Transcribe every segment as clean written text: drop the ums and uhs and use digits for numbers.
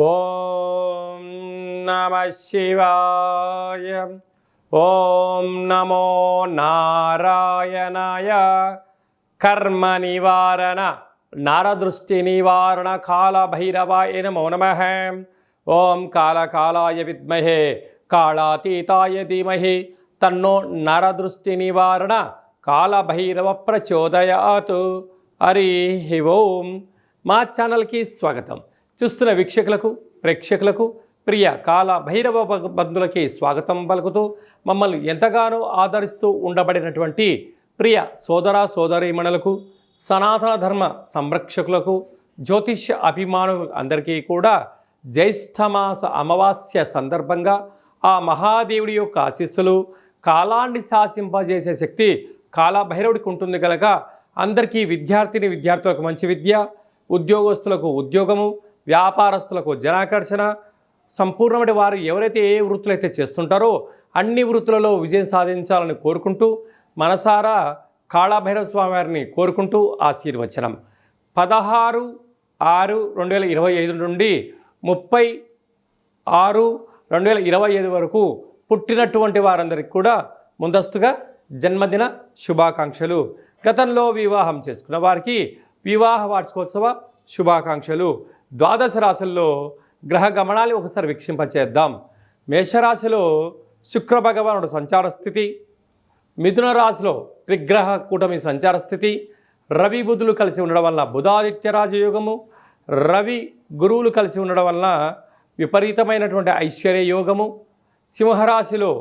ఓం నమః శివాయ. ఓం నమో నారాయణాయ. కర్మ నివారణ నరదృష్టి నివారణ కాళభైరవాయ నమో నమః. ఓం కాళకాలాయ విద్మహే కాళాతీతాయ ధీమహి తన్నో నరదృష్టి నివారణ కాళభైరవ ప్రచోదయాత్. హరి ఓం. మా ఛానల్కి స్వాగతం. చూస్తున్న వీక్షకులకు ప్రేక్షకులకు ప్రియ కాళభైరవ బంధువులకి స్వాగతం పలుకుతూ మమ్మల్ని ఎంతగానో ఆదరిస్తూ ఉండబడినటువంటి ప్రియ సోదర సోదరీమణులకు సనాతన ధర్మ సంరక్షకులకు జ్యోతిష్య అభిమానులకు అందరికీ కూడా జ్యేష్ఠమాస అమావాస్య సందర్భంగా ఆ మహాదేవుడి యొక్క ఆశీస్సులు, కాలాన్ని శాసింపజేసే శక్తి కాళభైరవుడికి ఉంటుంది కనుక అందరికీ విద్యార్థులకు మంచి విద్య, ఉద్యోగస్తులకు ఉద్యోగము, వ్యాపారస్తులకు జనాకర్షణ, సంపూర్ణమైన వారు ఎవరైతే ఏ వృత్తులు అయితే చేస్తుంటారో అన్ని వృత్తులలో విజయం సాధించాలని కోరుకుంటూ మనసారా కాళభైరవ స్వామి వారిని కోరుకుంటూ ఆశీర్వచనం. 16/6/2025 నుండి 30/6/2025 వరకు పుట్టినటువంటి వారందరికీ కూడా ముందస్తుగా జన్మదిన శుభాకాంక్షలు. గతంలో వివాహం చేసుకున్న వారికి వివాహ వార్షికోత్సవ శుభాకాంక్షలు. ద్వాదశ రాశుల్లో గ్రహ గమనాలు ఒకసారి వీక్షింపచేద్దాం. మేషరాశిలో శుక్ర భగవానుడు సంచార స్థితి, మిథున రాశిలో త్రిగ్రహ కూటమి సంచార స్థితి, రవి బుధులు కలిసి ఉండడం వల్ల బుధాదిత్య రాజయోగము, రవి గురువులు కలిసి ఉండడం వల్ల విపరీతమైనటువంటి ఐశ్వర్య యోగము. సింహరాశిలో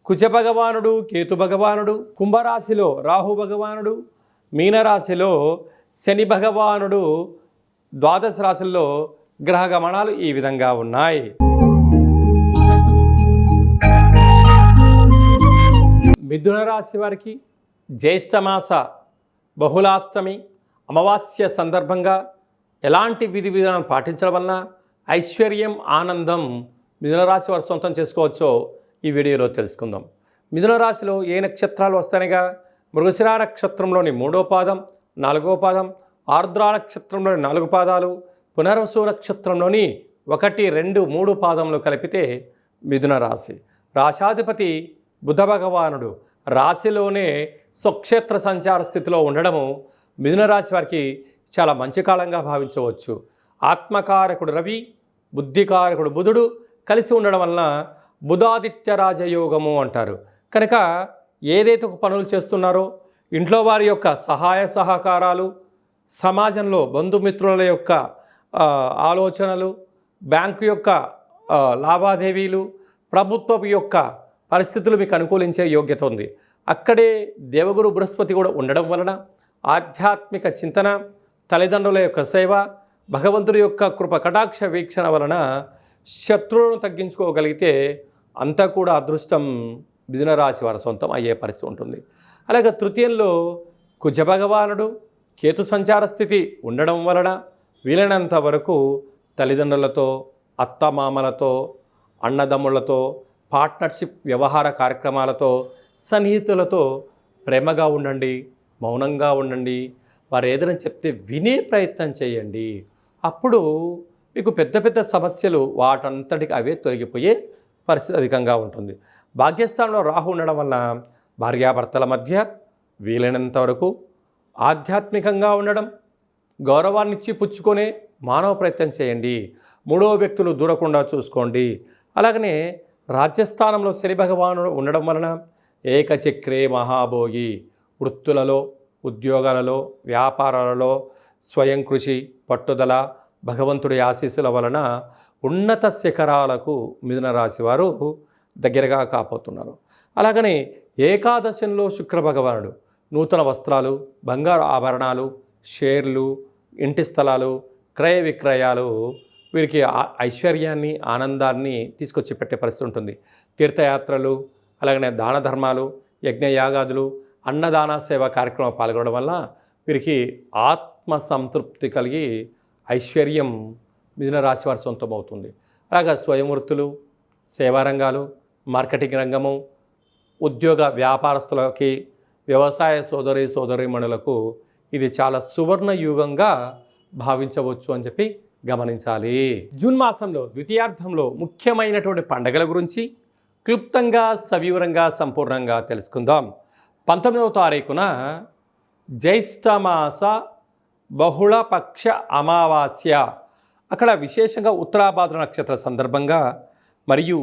కుజ భగవానుడు కేతు భగవానుడు, కుంభరాశిలో రాహు భగవానుడు, మీనరాశిలో శని భగవానుడు. ద్వాదశ రాశుల్లో గ్రహ గమనాలు ఈ విధంగా ఉన్నాయి. మిథున రాశి వారికి జ్యేష్ఠమాస బహుళాష్టమి అమావాస్య సందర్భంగా ఎలాంటి విధి విధానం పాటించడం వలన ఐశ్వర్యం, ఆనందం మిథున రాశి వారు సొంతం చేసుకోవచ్చో ఈ వీడియోలో తెలుసుకుందాం. మిథున రాశిలో ఏ నక్షత్రాలు వస్తాయిగా మృగశిర నక్షత్రంలోని 3వ పాదం, 4వ పాదం, ఆర్ద్ర నక్షత్రంలోని 4 పాదాలు, పునర్వసు నక్షత్రంలోని 1, 2, 3 పాదములు కలిపితే మిథున రాశి. రాశాధిపతి బుధ భగవానుడు రాశిలోనే స్వక్షేత్ర సంచార స్థితిలో ఉండడము మిథున రాశి వారికి చాలా మంచి కాలంగా భావించవచ్చు. ఆత్మకారకుడు రవి, బుద్ధికారకుడు బుధుడు కలిసి ఉండడం వలన బుధాదిత్య రాజయోగము అంటారు. కనుక ఏదైతే పనులు చేస్తున్నారో ఇంట్లో వారి యొక్క సహాయ సహకారాలు, సమాజంలో బంధుమిత్రుల యొక్క ఆలోచనలు, బ్యాంకు యొక్క లావాదేవీలు, ప్రభుత్వపు యొక్క పరిస్థితులు మీకు అనుకూలించే యోగ్యత ఉంది. అక్కడే దేవగురు బృహస్పతి కూడా ఉండడం వలన ఆధ్యాత్మిక చింతన, తల్లిదండ్రుల యొక్క సేవ, భగవంతుడి యొక్క కృప కటాక్ష వీక్షణ వలన శత్రువులను తగ్గించుకోగలిగితే అంతా కూడా అదృష్టం మిథున రాశి వారి సొంతం అయ్యే పరిస్థితి ఉంటుంది. అలాగే తృతీయంలో కుజ భగవానుడు కేతు సంచార స్థితి ఉండడం వలన వీలైనంత వరకు తల్లిదండ్రులతో, అత్తమామలతో, అన్నదమ్ములతో, పార్ట్నర్షిప్ వ్యవహార కార్యక్రమాలతో, సన్నిహితులతో ప్రేమగా ఉండండి, మౌనంగా ఉండండి. వారు ఏదైనా చెప్తే వినే ప్రయత్నం చేయండి. అప్పుడు మీకు పెద్ద పెద్ద సమస్యలు వాటంతటికి అవే తొలగిపోయే పరిస్థితి అధికంగా ఉంటుంది. భాగ్యస్థానంలో రాహు ఉండడం వల్ల భార్యాభర్తల మధ్య వీలైనంత వరకు ఆధ్యాత్మికంగా ఉండడం, గౌరవాన్ని ఇచ్చి పుచ్చుకొనే మానవ ప్రయత్నం చేయండి. 3వ వ్యక్తులు దూరకుండా చూసుకోండి. అలాగనే రాజ్యస్థానంలో శని భగవానుడు ఉండడం వలన ఏకచక్రే మహాభోగి. వృత్తులలో, ఉద్యోగాలలో, వ్యాపారాలలో స్వయం కృషి, పట్టుదల, భగవంతుడి ఆశీస్సుల వలన ఉన్నత శిఖరాలకు మిథున రాశి వారు దగ్గరగా కాపోతున్నారు. అలాగనే ఏకాదశంలో శుక్ర భగవానుడు నూతన వస్త్రాలు, బంగారు ఆభరణాలు, షేర్లు, ఇంటి స్థలాలు, క్రయ విక్రయాలు వీరికి ఐశ్వర్యాన్ని, ఆనందాన్ని తీసుకొచ్చి పెట్టే పరిస్థితి ఉంటుంది. తీర్థయాత్రలు, అలాగనే దాన ధర్మాలు, యజ్ఞయాగాదులు, అన్నదాన సేవ కార్యక్రమం పాల్గొనడం వల్ల వీరికి ఆత్మ సంతృప్తి కలిగి ఐశ్వర్యం మిథున రాశి వారి సొంతం అవుతుంది. అలాగా స్వయం వృత్తులు, సేవారంగాలు, మార్కెటింగ్ రంగము, ఉద్యోగ వ్యాపారస్తులకి, వ్యవసాయ సోదరీమణులకు ఇది చాలా సువర్ణ యుగంగా భావించవచ్చు అని చెప్పి గమనించాలి. జూన్ మాసంలో ద్వితీయార్థంలో ముఖ్యమైనటువంటి పండగల గురించి క్లుప్తంగా సవివరంగా సంపూర్ణంగా తెలుసుకుందాం. 19వ తారీఖున జ్యేష్ఠమాస బహుళపక్ష అమావాస్య, అక్కడ విశేషంగా ఉత్తరాభాద్ర నక్షత్ర సందర్భంగా, మరియు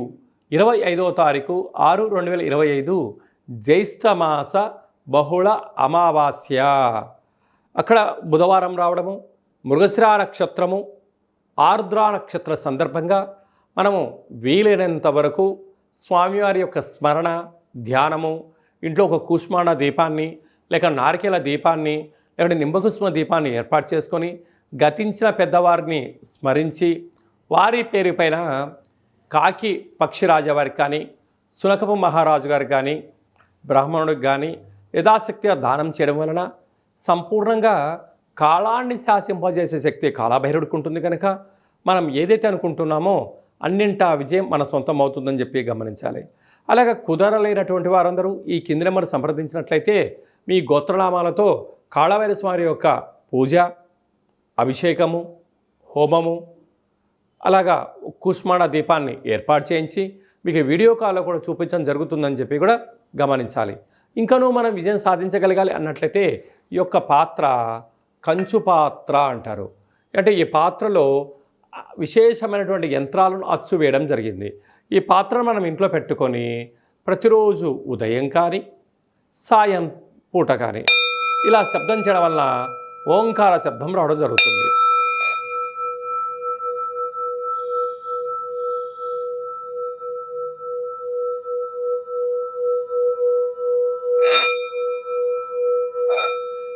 25వ తారీఖు 6/2025 జ్యేష్ఠమాస బహుళ అమావాస్య, అక్కడ బుధవారం రావడము, మృగశిర నక్షత్రము, ఆర్ద్ర నక్షత్ర సందర్భంగా మనము వీలైనంత వరకు స్వామివారి యొక్క స్మరణ ధ్యానము, ఇంట్లో ఒక కూష్మాండ దీపాన్ని లేక నారికేల దీపాన్ని లేకుంటే నింబకుసుమ దీపాన్ని ఏర్పాటు చేసుకొని గతించిన పెద్దవారిని స్మరించి వారి పేరు పైన కాకి పక్షిరాజవారికి కానీ సునకపు మహారాజు గారికి కానీ బ్రాహ్మణుడికి కానీ యథాశక్తిగా దానం చేయడం వలన సంపూర్ణంగా కాలాన్ని శాసింపజేసే శక్తి కాలభైరవుడికి ఉంటుంది కనుక మనం ఏదైతే అనుకుంటున్నామో అన్నింటా విజయం మన సొంతం అవుతుందని చెప్పి గమనించాలి. అలాగే కుదరలేనటువంటి వారందరూ ఈ కింది నెంబర్ సంప్రదించినట్లయితే మీ గోత్రనామాలతో కాళభైరస్వామి యొక్క పూజ, అభిషేకము, హోమము, అలాగా కూష్మాండ దీపాన్ని ఏర్పాటు చేయించి మీకు వీడియో కాల్లో కూడా చూపించడం జరుగుతుందని చెప్పి కూడా గమనించాలి. ఇంకనూ మనం విజయం సాధించగలగాలి అన్నట్లయితే ఈ యొక్క పాత్ర కంచు పాత్ర అంటారు. అంటే ఈ పాత్రలో విశేషమైనటువంటి యంత్రాలను అచ్చు వేయడం జరిగింది. ఈ పాత్రను మనం ఇంట్లో పెట్టుకొని ప్రతిరోజు ఉదయం కానీ సాయం పూట కానీ ఇలా శబ్దం చేయడం వల్ల ఓంకార శబ్దం రావడం జరుగుతుంది.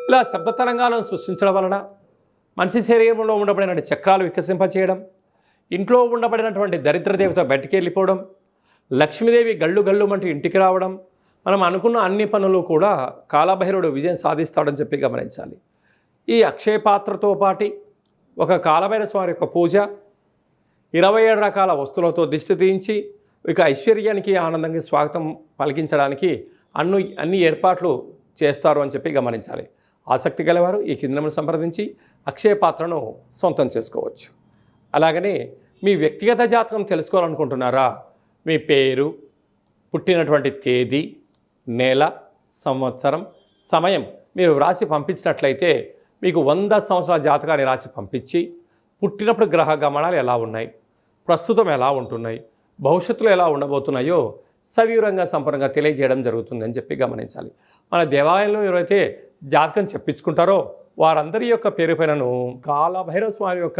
ఇలా శబ్ద తరంగాలను సృష్టించడం వలన మనిషి శరీరంలో ఉండబడిన చక్రాలు వికసింపచేయడం, ఇంట్లో ఉండబడినటువంటి దరిద్ర దేవత బయటికి వెళ్ళిపోవడం, లక్ష్మీదేవి గళ్ళు గళ్ళు అంటూ ఇంటికి రావడం, మనం అనుకున్న అన్ని పనులు కూడా కాలభైరవుడు విజయం సాధిస్తాడని చెప్పి గమనించాలి. ఈ అక్షయ పాత్రతో పాటి ఒక కాలభైరవ స్వామి యొక్క పూజ, 27 రకాల వస్తువులతో దిష్టి తీయించి ఇక ఐశ్వర్యానికి ఆనందంగా స్వాగతం పలికించడానికి అన్ని ఏర్పాట్లు చేస్తారు అని చెప్పి గమనించాలి. ఆసక్తి గలవారు ఈ కిందను సంప్రదించి అక్షయ పాత్రను సొంతం చేసుకోవచ్చు. అలాగనే మీ వ్యక్తిగత జాతకం తెలుసుకోవాలనుకుంటున్నారా? మీ పేరు, పుట్టినటువంటి తేదీ, నెల, సంవత్సరం, సమయం మీరు రాసి పంపించినట్లయితే మీకు 100 సంవత్సరాల జాతకాన్ని రాసి పంపించి పుట్టినప్పుడు గ్రహ గమనాలు ఎలా ఉన్నాయి, ప్రస్తుతం ఎలా ఉంటున్నాయి, భవిష్యత్తులో ఎలా ఉండబోతున్నాయో సవివరంగా సంపూర్ణంగా తెలియజేయడం జరుగుతుందని చెప్పి గమనించాలి. మన దేవాలయంలో ఎవరైతే జాతకం చెప్పించుకుంటారో వారందరి యొక్క పేరు పైనను కాలభైరవ స్వామి యొక్క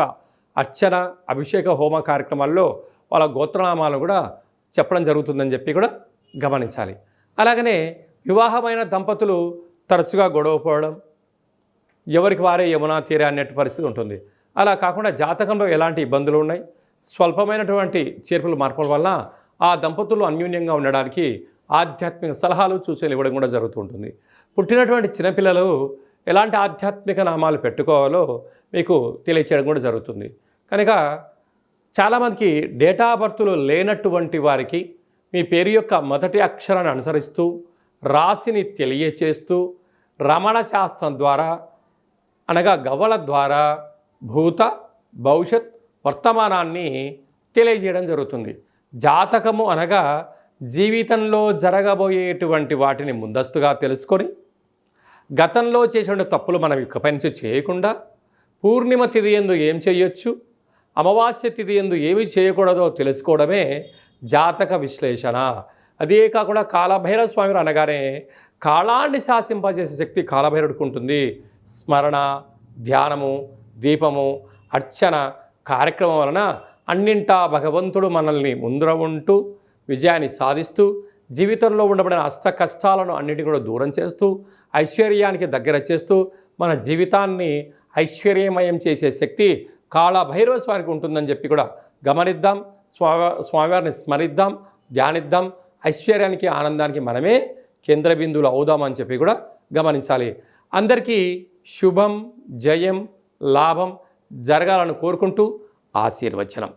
అర్చన, అభిషేక, హోమ కార్యక్రమాల్లో వాళ్ళ గోత్రనామాలు కూడా చెప్పడం జరుగుతుందని చెప్పి కూడా గమనించాలి. అలాగనే వివాహమైన దంపతులు తరచుగా గొడవ పోవడం, ఎవరికి వారే యమునా తీరే అన్నట్టు పరిస్థితి ఉంటుంది. అలా కాకుండా జాతకంలో ఎలాంటి ఇబ్బందులు ఉన్నాయి, స్వల్పమైనటువంటి చేర్పులు మార్పుల వల్ల ఆ దంపతులు అన్యోన్యంగా ఉండడానికి ఆధ్యాత్మిక సలహాలు సూచనలు ఇవ్వడం కూడా జరుగుతూ ఉంటుంది. పుట్టినటువంటి చిన్నపిల్లలు ఎలాంటి ఆధ్యాత్మిక నామాలు పెట్టుకోవాలో మీకు తెలియచేయడం కూడా జరుగుతుంది. కనుక చాలామందికి డేటా బర్త్లు లేనటువంటి వారికి మీ పేరు యొక్క మొదటి అక్షరాన్ని అనుసరిస్తూ రాశిని తెలియచేస్తూ రమణ శాస్త్రం ద్వారా అనగా గవ్వల ద్వారా భూత భవిష్యత్ వర్తమానాన్ని తెలియజేయడం జరుగుతుంది. జాతకము అనగా జీవితంలో జరగబోయేటువంటి వాటిని ముందస్తుగా తెలుసుకొని గతంలో చేసిన తప్పులు మనం ఇకపై నుంచి చేయకుండా పూర్ణిమ తిథి యందు ఏం చేయొచ్చు, అమావాస్య తిథి యందు ఏమి చేయకూడదో తెలుసుకోవడమే జాతక విశ్లేషణ. అదే కాకుండా కాలభైరవ స్వామి అనగానే కాలాన్ని శాసింపజేసే శక్తి కాలభైరవుడికి ఉంటుంది. స్మరణ, ధ్యానము, దీపము, అర్చన కార్యక్రమం వలన అన్నింటా భగవంతుడు మనల్ని ముందర ఉంటూ విజయాన్ని సాధిస్తూ జీవితంలో ఉండబడిన అష్ట కష్టాలను అన్నిటిని కూడా దూరం చేస్తూ ఐశ్వర్యానికి దగ్గర చేస్తూ మన జీవితాన్ని ఐశ్వర్యమయం చేసే శక్తి కాలభైరవ స్వామికి ఉంటుందని చెప్పి కూడా గమనిద్దాం. స్వామివారిని స్మరిద్దాం, ధ్యానిద్దాం. ఐశ్వర్యానికి ఆనందానికి మనమే కేంద్ర బిందువులు అవుదామని చెప్పి కూడా గమనించాలి. అందరికీ శుభం, జయం, లాభం జరగాలని కోరుకుంటూ ఆశీర్వచనం.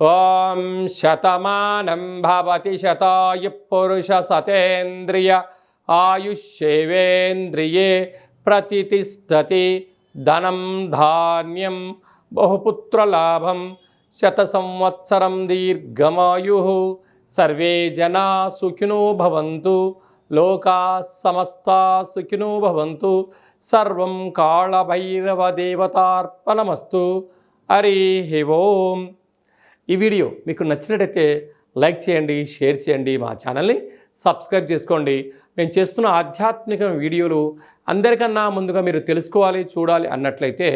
ఓం శతమానం భవతి శతాయు పురుష సతేంద్రియ ఆయుష్యేవేంద్రియే ప్రతిష్టతి ధనం ధాన్యం బహుపుత్రలాభం శత సంవత్సరం దీర్ఘమాయు సర్వే జనా సుఖినో భవంతు లోకా సమస్తా సుఖినో భవంతు సర్వం కాళభైరవ దేవతార్పణమస్తు. హరి ఓం. ఈ వీడియో మీకు నచ్చినట్టయితే లైక్ చేయండి, షేర్ చేయండి, మా ఛానల్ని సబ్స్క్రైబ్ చేసుకోండి. మేము చేస్తున్న ఆధ్యాత్మిక వీడియోలు అందరికన్నా ముందుగా మీరు తెలుసుకోవాలి, చూడాలి అన్నట్లయితే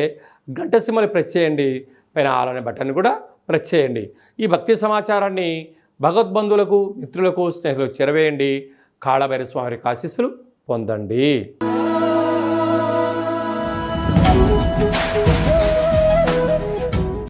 గంట సింబల్ ప్రెస్ చేయండి, పైన ఆల్ అనే బటన్ కూడా ప్రెస్ చేయండి. ఈ భక్తి సమాచారాన్ని భగవద్బంధువులకు, మిత్రులకు, స్నేహితులకు చేరవేయండి. కాళభైరవ స్వామి ఆశీస్సులు పొందండి.